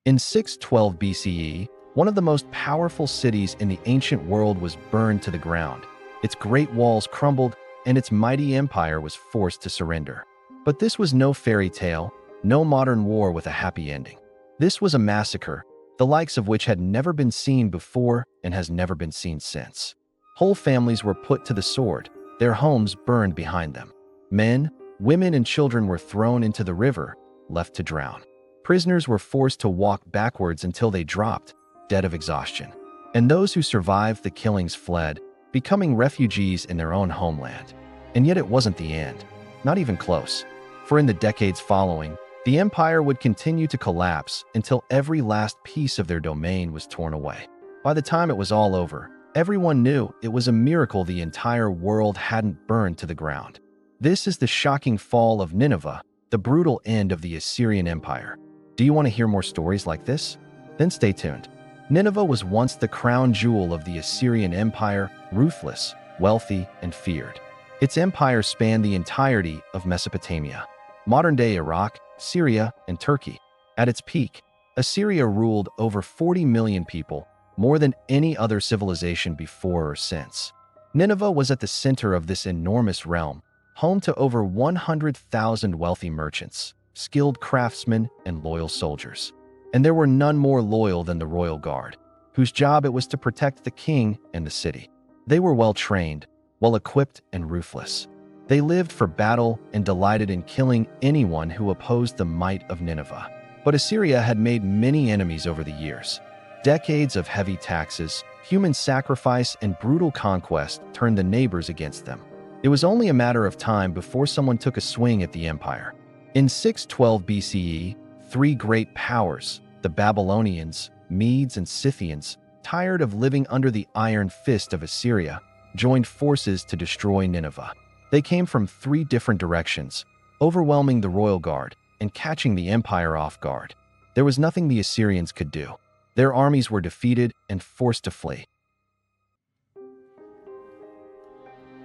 In 612 BCE, one of the most powerful cities in the ancient world was burned to the ground. Its great walls crumbled, and its mighty empire was forced to surrender. But this was no fairy tale, no modern war with a happy ending. This was a massacre, the likes of which had never been seen before and has never been seen since. Whole families were put to the sword, their homes burned behind them. Men, women, and children were thrown into the river, left to drown. Prisoners were forced to walk backwards until they dropped, dead of exhaustion. And those who survived the killings fled, becoming refugees in their own homeland. And yet it wasn't the end, not even close. For in the decades following, the empire would continue to collapse until every last piece of their domain was torn away. By the time it was all over, everyone knew it was a miracle the entire world hadn't burned to the ground. This is the shocking fall of Nineveh, the brutal end of the Assyrian Empire. Do you want to hear more stories like this? Then stay tuned. Nineveh was once the crown jewel of the Assyrian Empire, ruthless, wealthy, and feared. Its empire spanned the entirety of Mesopotamia, modern-day Iraq, Syria, and Turkey. At its peak, Assyria ruled over 40 million people, more than any other civilization before or since. Nineveh was at the center of this enormous realm, home to over 100,000 wealthy merchants, skilled craftsmen, and loyal soldiers. And there were none more loyal than the royal guard, whose job it was to protect the king and the city. They were well-trained, well-equipped, and ruthless. They lived for battle and delighted in killing anyone who opposed the might of Nineveh. But Assyria had made many enemies over the years. Decades of heavy taxes, human sacrifice, and brutal conquest turned the neighbors against them. It was only a matter of time before someone took a swing at the empire. In 612 BCE, three great powers, the Babylonians, Medes, and Scythians, tired of living under the iron fist of Assyria, joined forces to destroy Nineveh. They came from three different directions, overwhelming the royal guard and catching the empire off guard. There was nothing the Assyrians could do. Their armies were defeated and forced to flee.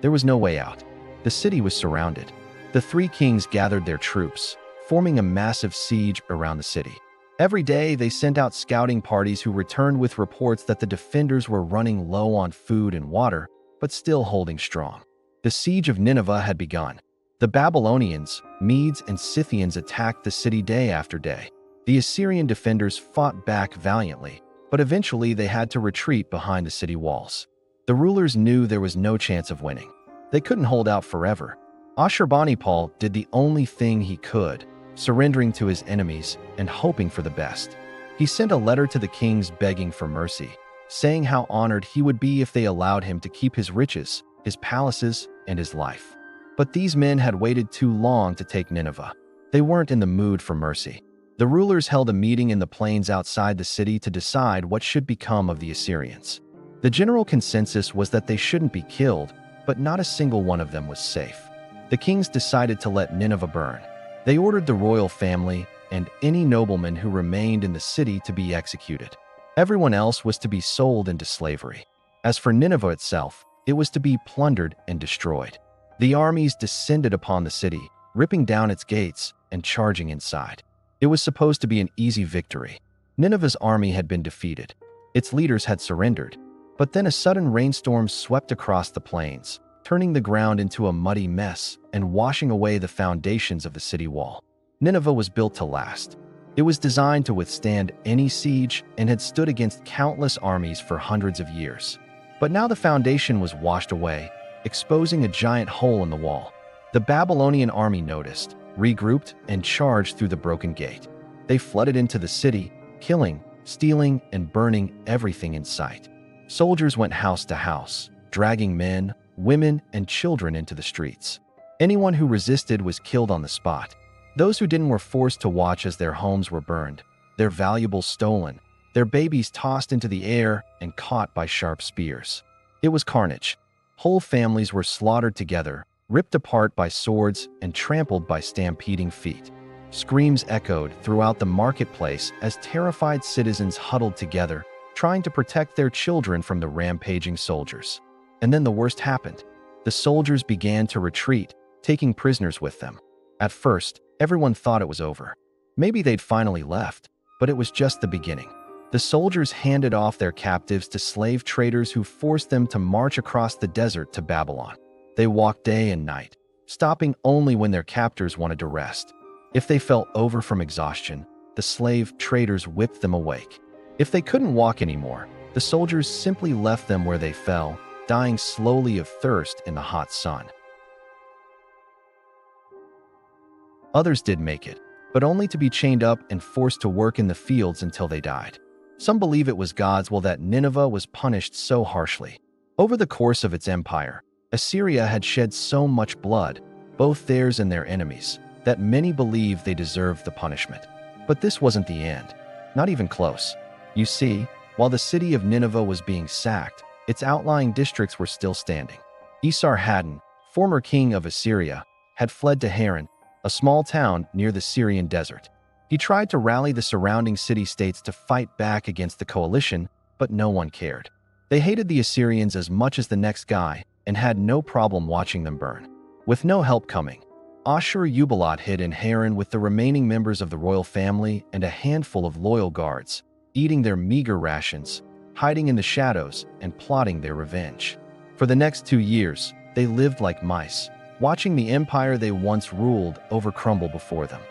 There was no way out. The city was surrounded. The three kings gathered their troops, forming a massive siege around the city. Every day, they sent out scouting parties who returned with reports that the defenders were running low on food and water, but still holding strong. The siege of Nineveh had begun. The Babylonians, Medes, and Scythians attacked the city day after day. The Assyrian defenders fought back valiantly, but eventually they had to retreat behind the city walls. The rulers knew there was no chance of winning. They couldn't hold out forever. Ashurbanipal did the only thing he could, surrendering to his enemies and hoping for the best. He sent a letter to the kings begging for mercy, saying how honored he would be if they allowed him to keep his riches, his palaces, and his life. But these men had waited too long to take Nineveh. They weren't in the mood for mercy. The rulers held a meeting in the plains outside the city to decide what should become of the Assyrians. The general consensus was that they shouldn't be killed, but not a single one of them was safe. The kings decided to let Nineveh burn. They ordered the royal family and any nobleman who remained in the city to be executed. Everyone else was to be sold into slavery. As for Nineveh itself, it was to be plundered and destroyed. The armies descended upon the city, ripping down its gates and charging inside. It was supposed to be an easy victory. Nineveh's army had been defeated. Its leaders had surrendered. But then a sudden rainstorm swept across the plains, turning the ground into a muddy mess and washing away the foundations of the city wall. Nineveh was built to last. It was designed to withstand any siege and had stood against countless armies for hundreds of years. But now the foundation was washed away, exposing a giant hole in the wall. The Babylonian army noticed, regrouped, and charged through the broken gate. They flooded into the city, killing, stealing, and burning everything in sight. Soldiers went house to house, dragging men, women, and children into the streets. Anyone who resisted was killed on the spot. Those who didn't were forced to watch as their homes were burned, their valuables stolen, their babies tossed into the air and caught by sharp spears. It was carnage. Whole families were slaughtered together, ripped apart by swords and trampled by stampeding feet. Screams echoed throughout the marketplace as terrified citizens huddled together, trying to protect their children from the rampaging soldiers. And then the worst happened. The soldiers began to retreat, taking prisoners with them. At first, everyone thought it was over. Maybe they'd finally left. But it was just the beginning. The soldiers handed off their captives to slave traders who forced them to march across the desert to Babylon. They walked day and night, stopping only when their captors wanted to rest. If they fell over from exhaustion, the slave traders whipped them awake. If they couldn't walk anymore, the soldiers simply left them where they fell, dying slowly of thirst in the hot sun. Others did make it, but only to be chained up and forced to work in the fields until they died. Some believe it was God's will that Nineveh was punished so harshly. Over the course of its empire, Assyria had shed so much blood, both theirs and their enemies, that many believe they deserved the punishment. But this wasn't the end. Not even close. You see, while the city of Nineveh was being sacked, its outlying districts were still standing. Esarhaddon, former king of Assyria, had fled to Haran, a small town near the Syrian desert. He tried to rally the surrounding city-states to fight back against the coalition, but no one cared. They hated the Assyrians as much as the next guy and had no problem watching them burn. With no help coming, Ashur-uballit hid in Haran with the remaining members of the royal family and a handful of loyal guards, eating their meager rations, hiding in the shadows, and plotting their revenge. For the next 2 years, they lived like mice, watching the empire they once ruled over crumble before them.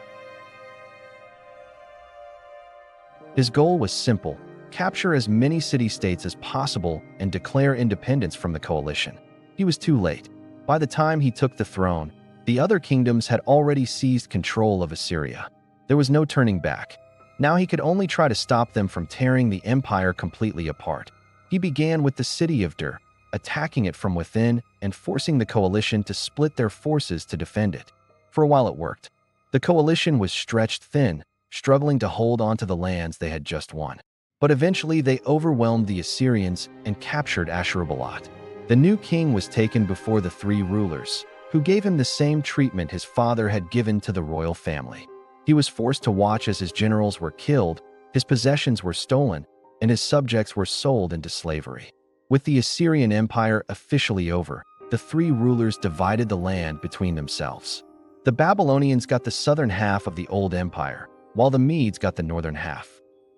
His goal was simple: capture as many city-states as possible and declare independence from the coalition. He was too late. By the time he took the throne, the other kingdoms had already seized control of Assyria. There was no turning back. Now he could only try to stop them from tearing the empire completely apart. He began with the city of Dur, attacking it from within and forcing the coalition to split their forces to defend it. For a while it worked. The coalition was stretched thin, struggling to hold onto the lands they had just won. But eventually they overwhelmed the Assyrians and captured Ashur-uballit. The new king was taken before the 3 rulers, who gave him the same treatment his father had given to the royal family. He was forced to watch as his generals were killed, his possessions were stolen, and his subjects were sold into slavery. With the Assyrian Empire officially over, the 3 rulers divided the land between themselves. The Babylonians got the southern half of the old empire, while the Medes got the northern half.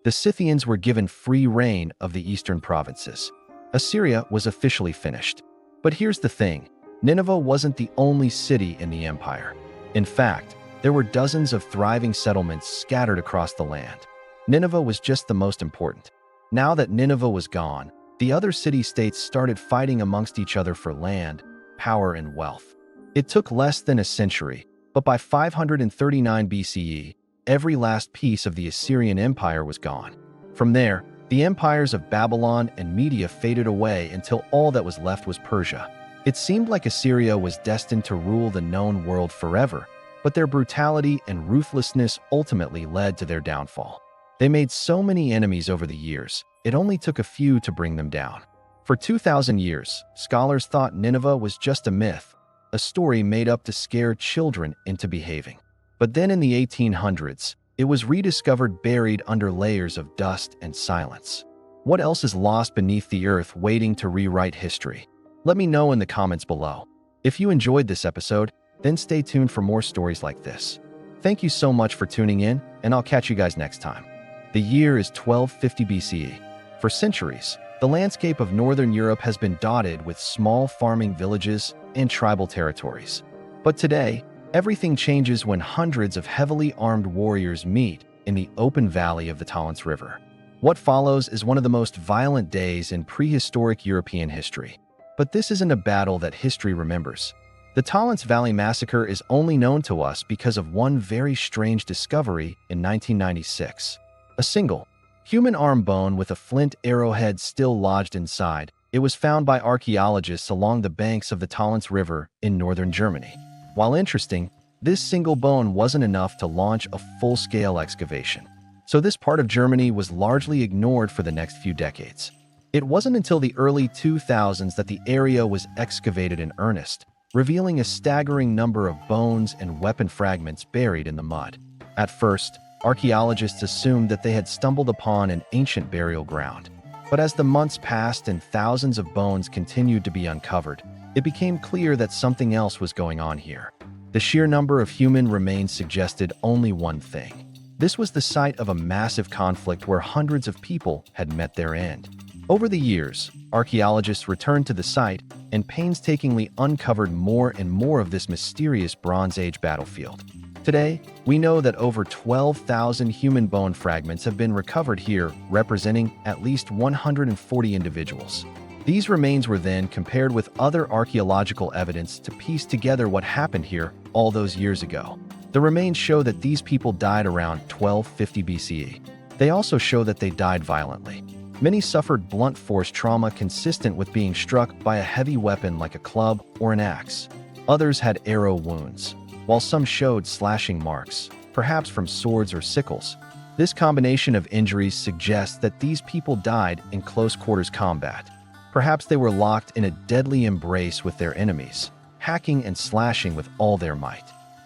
The Scythians were given free reign of the eastern provinces. Assyria was officially finished. But here's the thing: Nineveh wasn't the only city in the empire. In fact, there were dozens of thriving settlements scattered across the land. Nineveh was just the most important. Now that Nineveh was gone, the other city-states started fighting amongst each other for land, power, and wealth. It took less than a century, but by 539 BCE, every last piece of the Assyrian Empire was gone. From there, the empires of Babylon and Media faded away until all that was left was Persia. It seemed like Assyria was destined to rule the known world forever, but their brutality and ruthlessness ultimately led to their downfall. They made so many enemies over the years, it only took a few to bring them down. For 2,000 years, scholars thought Nineveh was just a myth, a story made up to scare children into behaving. But then in the 1800s, it was rediscovered buried under layers of dust and silence. What else is lost beneath the earth waiting to rewrite history? Let me know in the comments below. If you enjoyed this episode, then stay tuned for more stories like this. Thank you so much for tuning in, and I'll catch you guys next time. The year is 1250 BCE. For centuries, the landscape of Northern Europe has been dotted with small farming villages and tribal territories. But today, everything changes when hundreds of heavily armed warriors meet in the open valley of the Talents River. What follows is one of the most violent days in prehistoric European history. But this isn't a battle that history remembers. The Talents Valley Massacre is only known to us because of one very strange discovery in 1996. A single, human arm bone with a flint arrowhead still lodged inside. It was found by archaeologists along the banks of the Talents River in northern Germany. While interesting, this single bone wasn't enough to launch a full-scale excavation. So this part of Germany was largely ignored for the next few decades. It wasn't until the early 2000s that the area was excavated in earnest, revealing a staggering number of bones and weapon fragments buried in the mud. At first, archaeologists assumed that they had stumbled upon an ancient burial ground. But as the months passed and thousands of bones continued to be uncovered, it became clear that something else was going on here. The sheer number of human remains suggested only one thing. This was the site of a massive conflict where hundreds of people had met their end. Over the years, archaeologists returned to the site and painstakingly uncovered more and more of this mysterious Bronze Age battlefield. Today, we know that over 12,000 human bone fragments have been recovered here, representing at least 140 individuals. These remains were then compared with other archaeological evidence to piece together what happened here all those years ago. The remains show that these people died around 1250 BCE. They also show that they died violently. Many suffered blunt force trauma consistent with being struck by a heavy weapon like a club or an axe. Others had arrow wounds, while some showed slashing marks, perhaps from swords or sickles. This combination of injuries suggests that these people died in close-quarters combat. Perhaps they were locked in a deadly embrace with their enemies, hacking and slashing with all their might.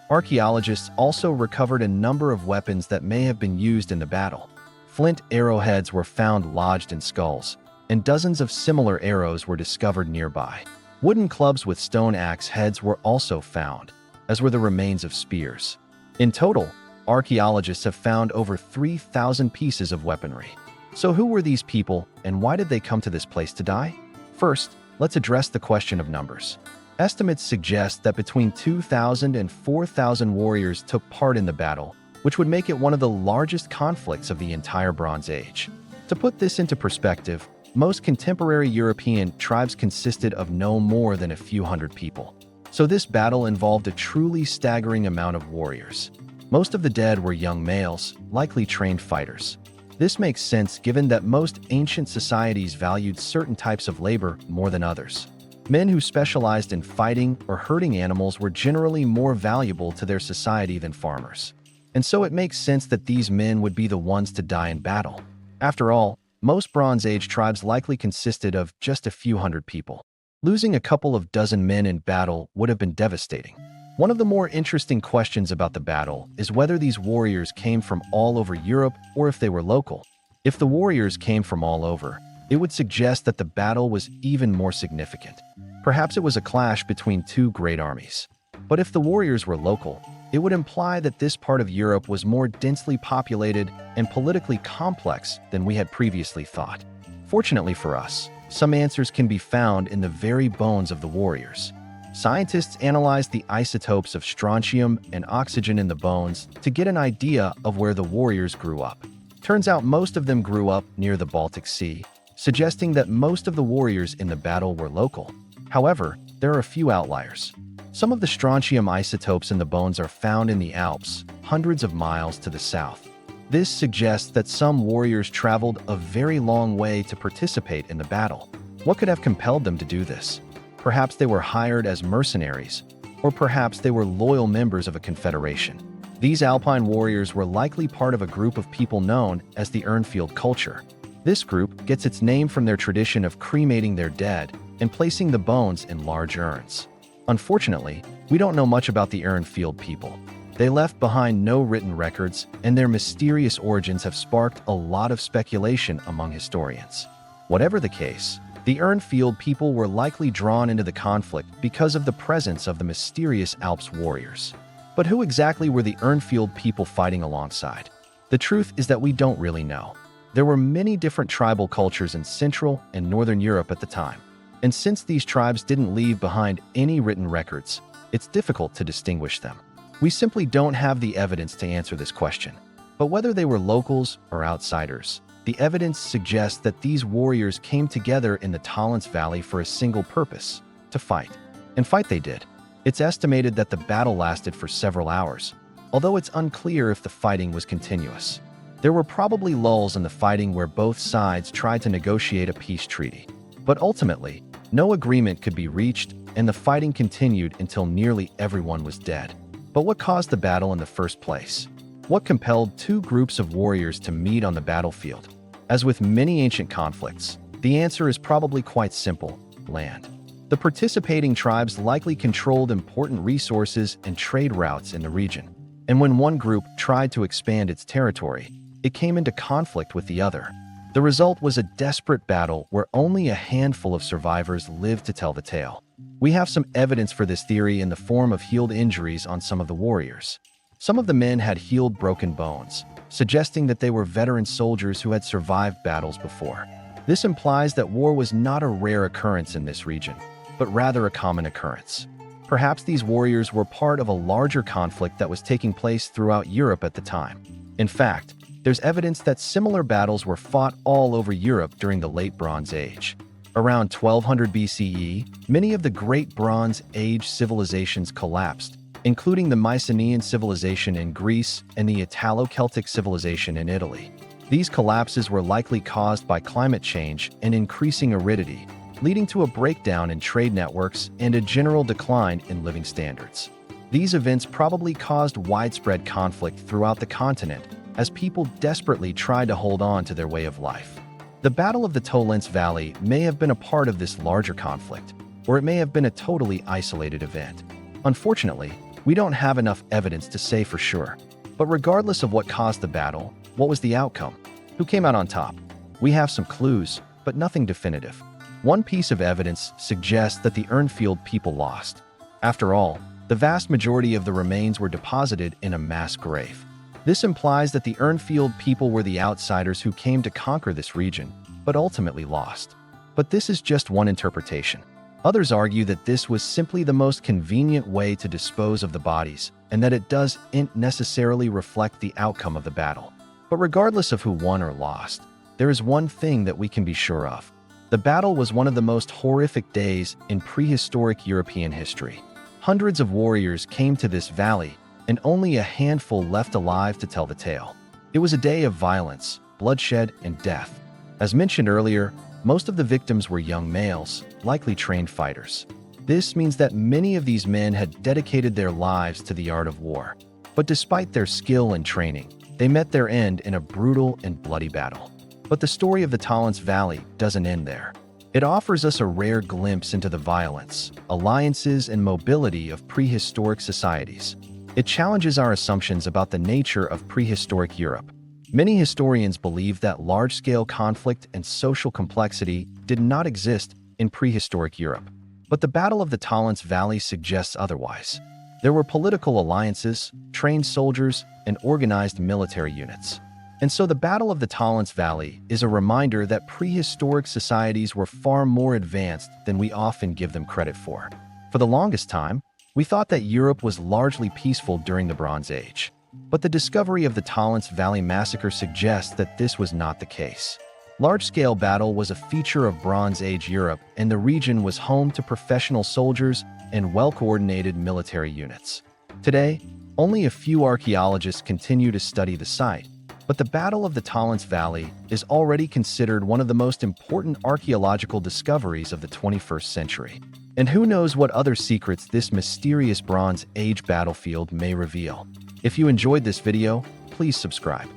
Archaeologists also recovered a number of weapons that may have been used in the battle. Flint arrowheads were found lodged in skulls, and dozens of similar arrows were discovered nearby. Wooden clubs with stone axe heads were also found, as were the remains of spears. In total, archaeologists have found over 3,000 pieces of weaponry. So who were these people, and why did they come to this place to die? First, let's address the question of numbers. Estimates suggest that between 2,000 and 4,000 warriors took part in the battle, which would make it one of the largest conflicts of the entire Bronze Age. To put this into perspective, most contemporary European tribes consisted of no more than a few hundred people. So this battle involved a truly staggering amount of warriors. Most of the dead were young males, likely trained fighters. This makes sense given that most ancient societies valued certain types of labor more than others. Men who specialized in fighting or herding animals were generally more valuable to their society than farmers. And so it makes sense that these men would be the ones to die in battle. After all, most Bronze Age tribes likely consisted of just a few hundred people. Losing a couple of dozen men in battle would have been devastating. One of the more interesting questions about the battle is whether these warriors came from all over Europe or if they were local. If the warriors came from all over, it would suggest that the battle was even more significant. Perhaps it was a clash between two great armies. But if the warriors were local, it would imply that this part of Europe was more densely populated and politically complex than we had previously thought. Fortunately for us, some answers can be found in the very bones of the warriors. Scientists analyzed the isotopes of strontium and oxygen in the bones to get an idea of where the warriors grew up. Turns out most of them grew up near the Baltic Sea, suggesting that most of the warriors in the battle were local. However, there are a few outliers. Some of the strontium isotopes in the bones are found in the Alps, hundreds of miles to the south. This suggests that some warriors traveled a very long way to participate in the battle. What could have compelled them to do this? Perhaps they were hired as mercenaries, or perhaps they were loyal members of a confederation. These Alpine warriors were likely part of a group of people known as the Urnfield culture. This group gets its name from their tradition of cremating their dead and placing the bones in large urns. Unfortunately, we don't know much about the Urnfield people. They left behind no written records, and their mysterious origins have sparked a lot of speculation among historians. Whatever the case, the Urnfield people were likely drawn into the conflict because of the presence of the mysterious Alps warriors. But who exactly were the Urnfield people fighting alongside? The truth is that we don't really know. There were many different tribal cultures in Central and Northern Europe at the time. And since these tribes didn't leave behind any written records, it's difficult to distinguish them. We simply don't have the evidence to answer this question. But whether they were locals or outsiders, the evidence suggests that these warriors came together in the Talents Valley for a single purpose: to fight. And fight they did. It's estimated that the battle lasted for several hours, although it's unclear if the fighting was continuous. There were probably lulls in the fighting where both sides tried to negotiate a peace treaty. But ultimately, no agreement could be reached, and the fighting continued until nearly everyone was dead. But what caused the battle in the first place? What compelled two groups of warriors to meet on the battlefield? As with many ancient conflicts, the answer is probably quite simple: land. The participating tribes likely controlled important resources and trade routes in the region. And when one group tried to expand its territory, it came into conflict with the other. The result was a desperate battle where only a handful of survivors lived to tell the tale. We have some evidence for this theory in the form of healed injuries on some of the warriors. Some of the men had healed broken bones, suggesting that they were veteran soldiers who had survived battles before. This implies that war was not a rare occurrence in this region, but rather a common occurrence. Perhaps these warriors were part of a larger conflict that was taking place throughout Europe at the time. In fact, there's evidence that similar battles were fought all over Europe during the Late Bronze Age. Around 1200 BCE, many of the Great Bronze Age civilizations collapsed, including the Mycenaean civilization in Greece and the Italo-Celtic civilization in Italy. These collapses were likely caused by climate change and increasing aridity, leading to a breakdown in trade networks and a general decline in living standards. These events probably caused widespread conflict throughout the continent as people desperately tried to hold on to their way of life. The Battle of the Tollens Valley may have been a part of this larger conflict, or it may have been a totally isolated event. Unfortunately, we don't have enough evidence to say for sure. But regardless of what caused the battle, what was the outcome? Who came out on top? We have some clues, but nothing definitive. One piece of evidence suggests that the Urnfield people lost. After all, the vast majority of the remains were deposited in a mass grave. This implies that the Urnfield people were the outsiders who came to conquer this region, but ultimately lost. But this is just one interpretation. Others argue that this was simply the most convenient way to dispose of the bodies, and that it doesn't necessarily reflect the outcome of the battle. But regardless of who won or lost, there is one thing that we can be sure of. The battle was one of the most horrific days in prehistoric European history. Hundreds of warriors came to this valley, and only a handful left alive to tell the tale. It was a day of violence, bloodshed, and death. As mentioned earlier, most of the victims were young males, likely trained fighters. This means that many of these men had dedicated their lives to the art of war. But despite their skill and training, they met their end in a brutal and bloody battle. But the story of the Tollens Valley doesn't end there. It offers us a rare glimpse into the violence, alliances, and mobility of prehistoric societies. It challenges our assumptions about the nature of prehistoric Europe. Many historians believe that large-scale conflict and social complexity did not exist in prehistoric Europe. But the Battle of the Tollens Valley suggests otherwise. There were political alliances, trained soldiers, and organized military units. And so the Battle of the Tollens Valley is a reminder that prehistoric societies were far more advanced than we often give them credit for. For the longest time, we thought that Europe was largely peaceful during the Bronze Age. But the discovery of the Tollens Valley massacre suggests that this was not the case. Large-scale battle was a feature of Bronze Age Europe, and the region was home to professional soldiers and well-coordinated military units. Today, only a few archaeologists continue to study the site, but the Battle of the Tollens Valley is already considered one of the most important archaeological discoveries of the 21st century. And who knows what other secrets this mysterious Bronze Age battlefield may reveal. If you enjoyed this video, please subscribe.